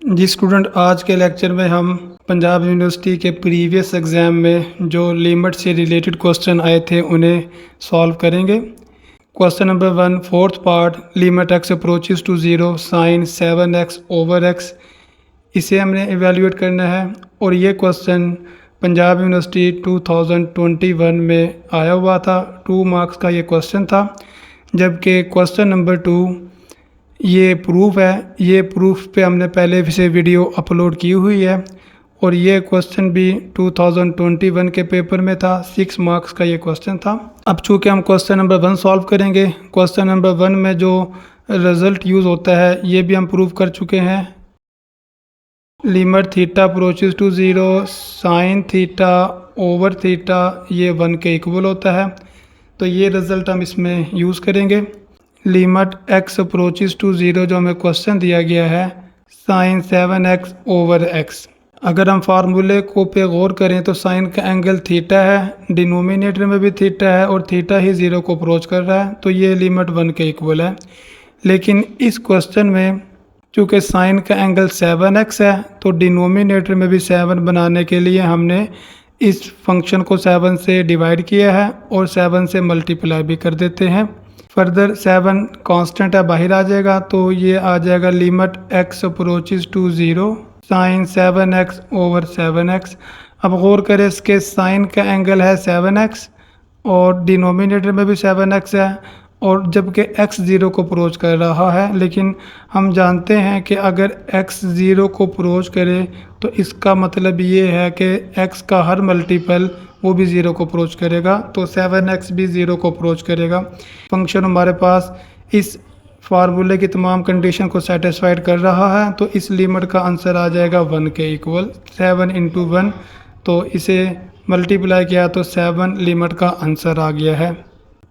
जी student, आज के lecture में हम पंजाब यूनिवर्सिटी के प्रीवियस एग्ज़ाम में जो लिमिट से रिलेटेड क्वेश्चन आए थे उन्हें सॉल्व करेंगे। Question number 1, fourth part, limit x approaches to zero sine 7x over x, इसे हमने एवेल्यूएट करना है। और ये क्वेश्चन पंजाब यूनिवर्सिटी 2021 में आया हुआ था। 2 मार्क्स का ये क्वेश्चन था। जबकि क्वेश्चन नंबर 2 ये प्रूफ है, ये प्रूफ पे हमने पहले से वीडियो अपलोड की हुई है। और ये क्वेश्चन भी 2021 के पेपर में था। 6 मार्क्स का ये क्वेश्चन था। अब चूँकि हम क्वेश्चन नंबर 1 सॉल्व करेंगे, क्वेश्चन नंबर 1 में जो रिज़ल्ट यूज़ होता है ये भी हम प्रूव कर चुके हैं। Limit theta approaches to zero sine theta over theta ये 1 के इक्वल होता है। तो ये रिज़ल्ट हम इसमें यूज़ करेंगे। Limit x approaches to zero जो हमें क्वेश्चन दिया गया है साइन 7x ओवर एक्स। अगर हम फार्मूले को पे गौर करें तो साइन का एंगल थीटा है, डिनोमिनेटर में भी थीटा है और थीटा ही ज़ीरो को अप्रोच कर रहा है, तो ये लिमिट 1 के इक्वल है। लेकिन इस क्वेश्चन में चूँकि साइन का एंगल 7x है तो डिनोमिनेटर में भी 7 बनाने के लिए हमने इस फंक्शन को 7 से डिवाइड किया है और 7 से मल्टीप्लाई भी कर देते हैं। फर्दर 7 कांस्टेंट है, बाहर आ जाएगा, तो ये आ जाएगा limit x approaches to zero sine 7x over 7x। अब गौर करें, इसके साइन का एंगल है 7x और डिनोमिनेटर में भी 7x है, और जबकि x ज़ीरो को अप्रोच कर रहा है। लेकिन हम जानते हैं कि अगर x ज़ीरो को अप्रोच करे तो इसका मतलब ये है कि x का हर मल्टीपल वो भी ज़ीरो को अप्रोच करेगा, तो 7x भी ज़ीरो को अप्रोच करेगा। फंक्शन हमारे पास इस फार्मूले की तमाम कंडीशन को सेटिस्फाइड कर रहा है, तो इस लिमिट का आंसर आ जाएगा 1 के इक्वल। 7 × 1, तो इसे मल्टीप्लाई किया तो 7 लिमिट का आंसर आ गया है।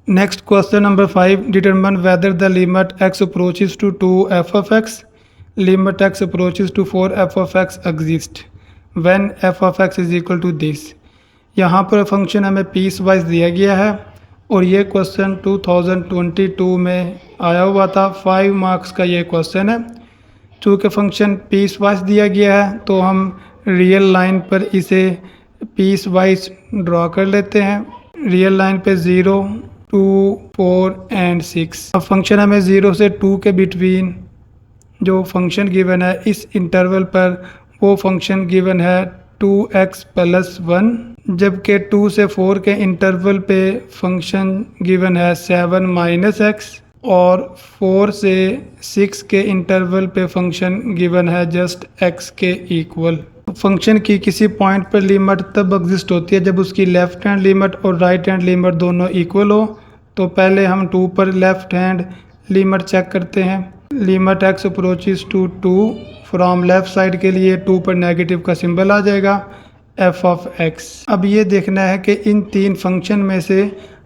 Next question number 5, determine whether the limit x approaches to 2f of x, limit x approaches to 4f of x exist when f of x is equal to this. यहाँ पर function हमें piece wise दिया गया है और ये question 2022 में आया हुआ था। 5 मार्क्स का ये क्वेश्चन है। चूँकि फंक्शन पीस वाइज दिया गया है तो हम रियल लाइन पर इसे पीस वाइज ड्रॉ कर लेते हैं। रियल लाइन पे 0, 2, 4 एंड 6। अब फंक्शन हमें 0 से 2 के बिटवीन जो फंक्शन गिवन है इस इंटरवल पर वो फंक्शन गिवन है 2x + 1, जबकि 2 से 4 के इंटरवल पे फंक्शन गिवन है 7 - x, और 4 से 6 के इंटरवल पे फंक्शन गिवन है जस्ट x के इक्वल। फंक्शन की किसी पॉइंट पर लिमिट तब एग्जिस्ट होती है जब उसकी लेफ़्ट हैंड लिमिट और राइट हैंड लिमिट दोनों इक्वल हो। तो पहले हम 2 पर लेफ़्ट हैंड लिमिट चेक करते हैं। Limit x approaches to 2 from left side के लिए 2 पर नेगेटिव का सिंबल आ जाएगा f of x। अब ये देखना है कि इन 3 फंक्शन में से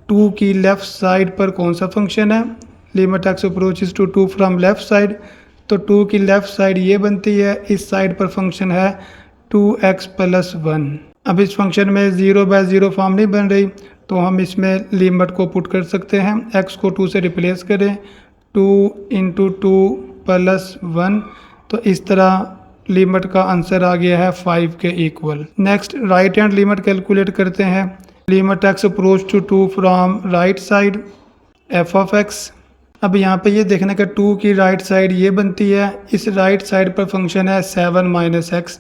2 की लेफ़्ट साइड पर कौन सा फंक्शन है। Limit x approaches to 2 from left side, तो 2 की लेफ़्ट साइड ये बनती है, इस साइड पर फंक्शन है 2x + 1। अब इस फंक्शन में 0/0 फॉर्म नहीं बन रही, तो हम इसमें लिमिट को पुट कर सकते हैं। x को 2 से रिप्लेस करें, 2 × 2 + 1, तो इस तरह लिमिट का आंसर आ गया है 5 के equal. Next right hand limit calculate करते हैं। Limit x approach to 2 from right side f of x। अब यहाँ पे ये देखने का 2 की राइट साइड ये बनती है, इस राइट साइड पर फंक्शन है 7 - x,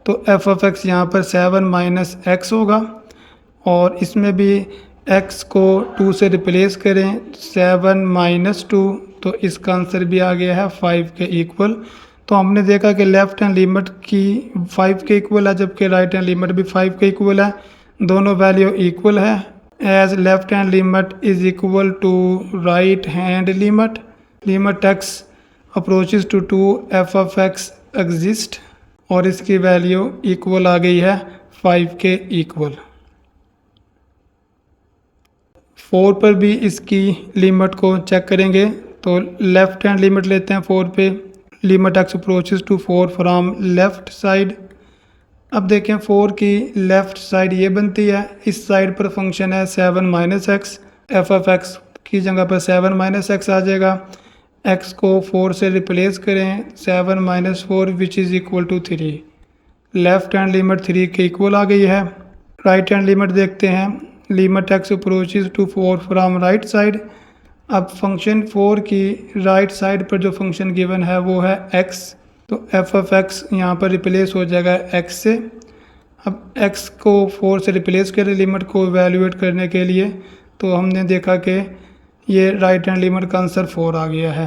तो f of x यहाँ पर 7 - x होगा, और इसमें भी x को 2 से रिप्लेस करें, 7 - 2, तो इसका आंसर भी आ गया है 5 के इक्वल। तो हमने देखा कि लेफ़्ट हैंड लिमिट की 5 के इक्वल है, जबकि राइट हैंड लिमिट भी 5 के इक्वल है, दोनों वैल्यू इक्वल है। As left hand limit is equal to right hand limit, limit x approaches to 2f of x exist, और इसकी वैल्यू इक्वल आ गई है 5 के इक्वल। 4 पर भी इसकी लिमिट को चेक करेंगे, तो लेफ़्ट हैंड लिमिट लेते हैं 4 पे। Limit x approaches to 4 from left side. अब देखें 4 की लेफ़्ट साइड ये बनती है, इस साइड पर फंक्शन है 7 - x, f of x की जगह पर 7 - x आ जाएगा। x को 4 से रिप्लेस करें, 7 minus 4 which is equal to 3। Left hand limit 3 के इक्वल आ गई है। राइट हैंड लिमिट देखते हैं, limit x approaches to 4 from right side. अब फंक्शन 4 की राइट साइड पर जो फंक्शन गिवन है वो है x, तो f ऑफ x यहाँ पर रिप्लेस हो जाएगा x से। अब x को 4 से रिप्लेस करें लिमिट को इवेल्यूएट करने के लिए, तो हमने देखा कि ये राइट हैंड लिमिट का आंसर 4 आ गया है।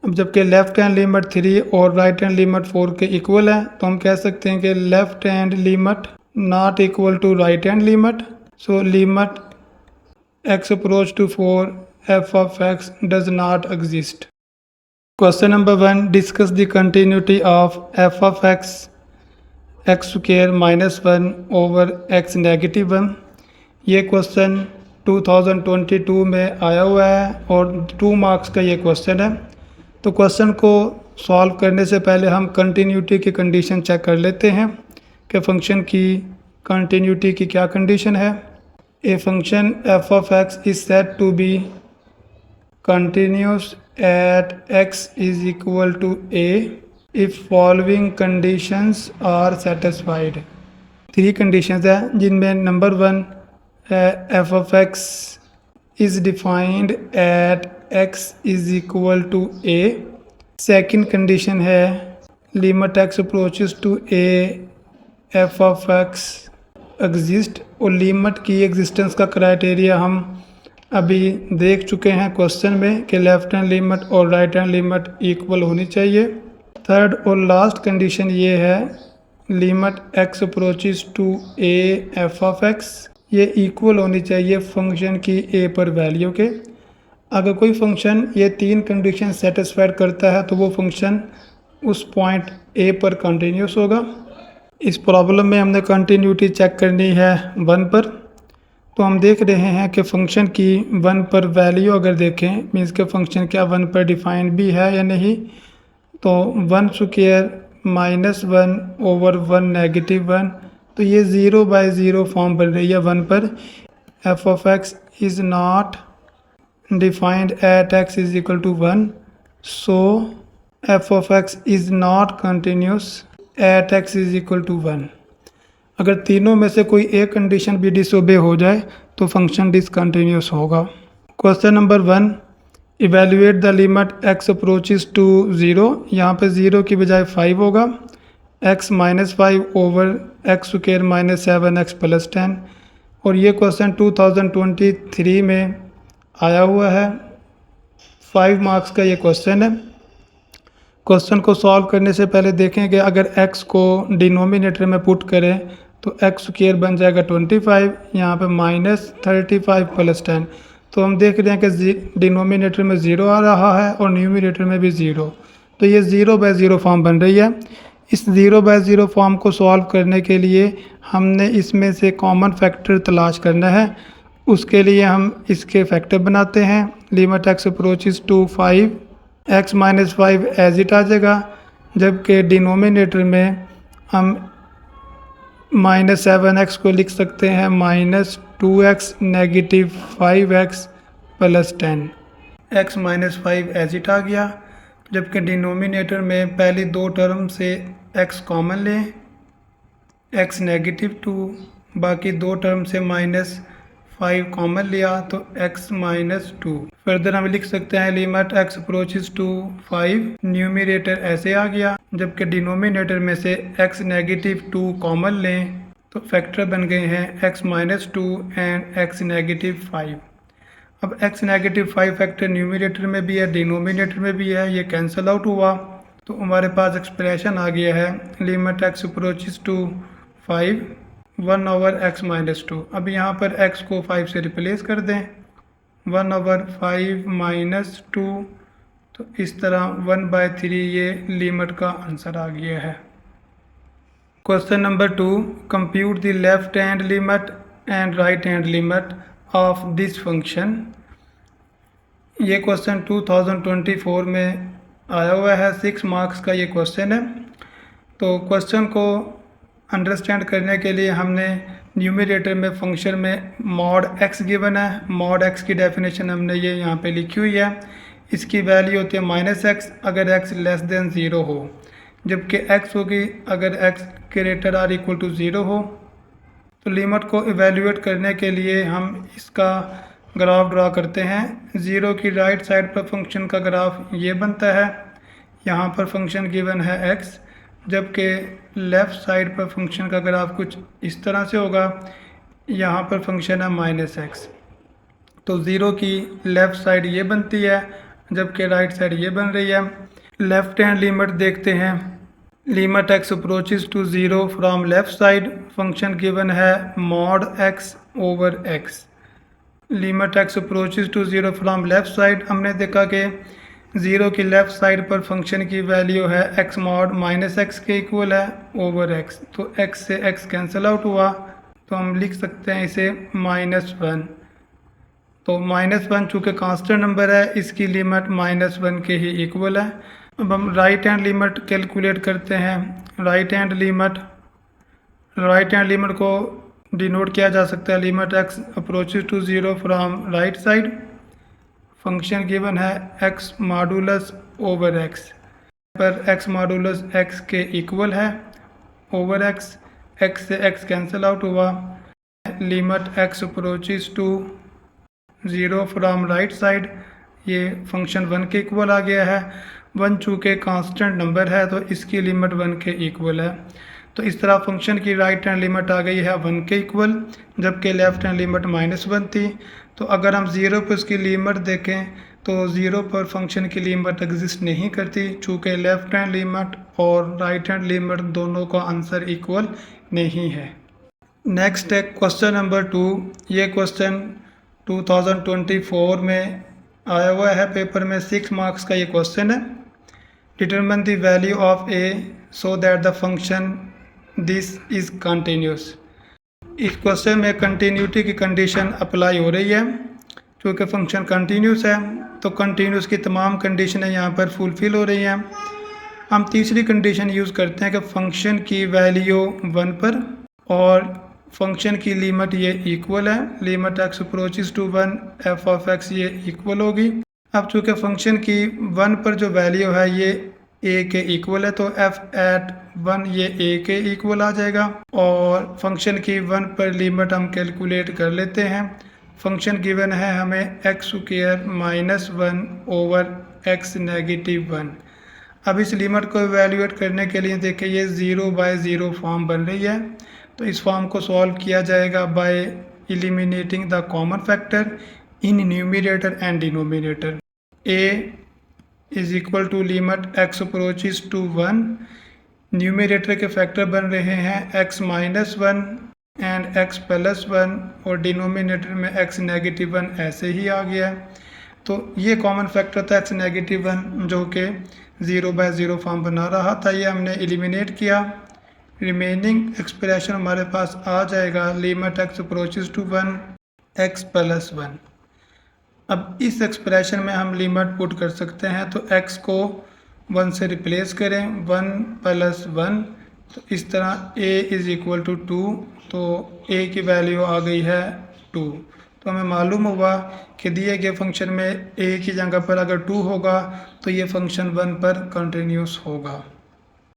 अब जबकि लेफ़्ट हैंड लिमिट 3 और राइट हैंड लिमिट 4 के इक्वल है, तो हम कह सकते हैं कि left hand limit not equal to right hand limit, so limit x approach to 4 f of x does not exist। Question number 1, discuss the continuity of f of x square minus 1 over x negative 1। ये question 2022 में आया हुआ है और 2 marks का ये question है। तो क्वेश्चन को सॉल्व करने से पहले हम कंटिन्यूटी की कंडीशन चेक कर लेते हैं कि फंक्शन की कंटिन्यूटी की क्या कंडीशन है। A function f of x is said to be continuous at x is equal to a if following conditions are satisfied। 3 conditions है जिनमें नंबर 1 है f of x is defined at x is equal to a। Second condition है limit x approaches to a f of x exist, और limit की existence का criteria हम अभी देख चुके हैं क्वेश्चन में कि लेफ़्ट हैंड लिमिट और राइट हैंड लिमिट इक्वल होनी चाहिए। थर्ड और लास्ट कंडीशन ये है limit x approaches to a f of x, ये इक्वल होनी चाहिए फंक्शन की a पर वैल्यू के। अगर कोई फंक्शन ये 3 कंडीशन सेटिस्फाइड करता है तो वो फंक्शन उस पॉइंट a पर कंटिन्यूस होगा। इस प्रॉब्लम में हमने कंटिन्यूटी चेक करनी है 1 पर, तो हम देख रहे हैं कि फ़ंक्शन की 1 पर वैल्यू अगर देखें मीन्स के फंक्शन क्या 1 पर डिफाइन भी है या नहीं, तो 1 स्क्वायर माइनस 1 ओवर 1 नेगेटिव 1, तो ये 0/0 फॉर्म बन रही है 1 पर। f of x is not defined at x is equal to 1, so f of x is not continuous at x is equal to 1। अगर तीनों में से कोई एक कंडीशन भी डिसओबे हो जाए तो फंक्शन डिसकंटिन्यूस होगा। Question number 1, evaluate the limit x approaches to 0। यहाँ पे 0 की बजाय 5 होगा, x minus 5 over x square minus 7x plus 10। और ये क्वेश्चन 2023 में आया हुआ है, 5 मार्क्स का ये क्वेश्चन है। क्वेश्चन को सॉल्व करने से पहले देखें कि अगर x को डिनोमिनेटर में पुट करें तो x स्क्वायर बन जाएगा 25, यहाँ पे माइनस 35 प्लस 10। तो हम देख रहे हैं कि डिनोमिनेटर में 0 आ रहा है और न्यूमिनेटर में भी 0, तो ये 0/0 फॉर्म बन रही है। इस 0/0 फॉर्म को सॉल्व करने के लिए हमने इसमें से कॉमन फैक्टर तलाश करना है। उसके लिए हम इसके फैक्टर बनाते हैं। Limit x approaches to 5, x minus 5 as it आ जाएगा, जबकि डिनोमिनेटर में हम माइनस 7x को लिख सकते हैं minus 2x negative 5x plus 10। x minus 5 as it आ गया, जबकि डिनोमिनेटर में पहली 2 टर्म से x कॉमन लें, x नेगेटिव 2, बाकी 2 टर्म से माइनस 5 कॉमन लिया तो x माइनस 2। फर्दर हम लिख सकते हैं limit x approaches to 5, numerator ऐसे आ गया, जबकि डिनोमिनेटर में से x नेगेटिव 2 कॉमन लें तो फैक्टर बन गए हैं x minus 2 and x negative 5। अब x नेगेटिव 5 फैक्टर न्यूमिनेटर में भी है डिनोमिनेटर में भी है, ये कैंसिल आउट हुआ, तो हमारे पास एक्सप्रेशन आ गया है limit x approaches to 5 1 over x minus 2। अब यहाँ पर x को 5 से रिप्लेस कर दें, 1 ओवर 5 माइनस 2, तो इस तरह 1/3 ये लिमिट का आंसर आ गया है। Question number 2, compute the left hand limit and right hand limit of this function. ये क्वेश्चन 2024 में आया हुआ है, 6 मार्क्स का ये क्वेश्चन है। तो क्वेश्चन को अंडरस्टैंड करने के लिए हमने न्यूमरेटर में फंक्शन में मॉड x गिवन है, मॉड x की डेफिनेशन हमने ये यहाँ पे लिखी हुई है। इसकी वैल्यू होती है -x अगर x लेस देन 0 हो, जबकि x होगी अगर x greater or equal to 0 हो। तो लिमिट को इवेल्यूएट करने के लिए हम इसका ग्राफ ड्रा करते हैं। 0 की राइट साइड पर फंक्शन का ग्राफ ये बनता है, यहाँ पर फंक्शन गिवन है x, जबकि लेफ़्ट साइड पर फंक्शन का ग्राफ कुछ इस तरह से होगा, यहाँ पर फंक्शन है -x। तो 0 की लेफ़्ट साइड ये बनती है, जबकि राइट साइड ये बन रही है। लेफ़्ट हैंड लिमिट देखते हैं। Limit x approaches to 0 from left side, function given है mod x over x। Limit x approaches to 0 from left side, हमने देखा कि 0 की लेफ़्ट साइड पर फंक्शन की वैल्यू है x mod -x के इक्वल है ओवर x। तो x से x कैंसिल आउट हुआ, तो हम लिख सकते हैं इसे -1। तो -1 चूँकि कांस्टेंट नंबर है, इसकी लिमिट -1 के ही इक्वल है। अब हम राइट हैंड लिमिट कैलकुलेट करते हैं। राइट हैंड लिमिट को डिनोट किया जा सकता है limit x approaches to 0 from right side, function given है x मॉडुलस ओवर x, पर x मॉडुलस x के इक्वल है ओवर x। x से x कैंसिल आउट हुआ। Limit x approaches to 0 from right side, ये फंक्शन 1 के equal आ गया है। 1 चूँकि कांस्टेंट नंबर है तो इसकी लिमिट 1 के इक्वल है। तो इस तरह फंक्शन की राइट हैंड लिमिट आ गई है 1 के इक्वल, जबकि लेफ़्ट हैंड लिमिट -1 थी। तो अगर हम 0 पर उसकी लिमिट देखें तो 0 पर फंक्शन की लिमिट एग्जिस्ट नहीं करती, चूँकि लेफ़्ट हैंड लिमिट और राइट हैंड लिमिट दोनों का आंसर इक्वल नहीं है। नेक्स्ट है क्वेश्चन नंबर 2। ये क्वेश्चन 2024 में आया हुआ है पेपर में, 6 मार्क्स का ये क्वेश्चन है। Determine the value of a so that the function this is continuous. इस क्वेश्चन में कंटिन्यूटी की कंडीशन अप्लाई हो रही है। क्योंकि फंक्शन कंटिन्यूस है तो कंटिन्यूस की तमाम कंडीशनें यहाँ पर फुलफ़िल हो रही हैं। हम तीसरी कंडीशन यूज़ करते हैं कि फंक्शन की वैल्यू 1 पर और फंक्शन की लिमिट ये इक्वल है। Limit x approaches to 1 f of x ये इक्वल होगी। अब चूँकि फंक्शन की 1 पर जो वैल्यू है ये a के इक्वल है, तो f एट 1 ये a के इक्वल आ जाएगा। और फंक्शन की 1 पर लिमिट हम कैलकुलेट कर लेते हैं। फंक्शन गिवन है हमें x² -1 ओवर x -1। अब इस लिमिट को इवेल्यूएट करने के लिए देखिए ये 0/0 फॉर्म बन रही है। तो इस फॉर्म को सॉल्व किया जाएगा by eliminating the common factor in numerator and denominator. a is equal to limit x approaches to 1, numerator के फैक्टर बन रहे हैं x -1 एंड x +1 और डिनोमिनेटर में x -1 ऐसे ही आ गया। तो ये कॉमन फैक्टर था x -1 जो कि 0/0 फॉर्म बना रहा था, ये हमने एलिमिनेट किया। रिमेनिंग एक्सप्रेशन हमारे पास आ जाएगा limit x approaches to 1 x +1। अब इस एक्सप्रेशन में हम लिमिट पुट कर सकते हैं, तो x को 1 से रिप्लेस करें, 1 + 1, तो इस तरह a इज़ इक्वल टू 2, तो a की वैल्यू आ गई है 2। तो हमें मालूम हुआ कि दिए गए फंक्शन में a की जगह पर अगर 2 होगा तो ये फंक्शन 1 पर कंटिन्यूस होगा।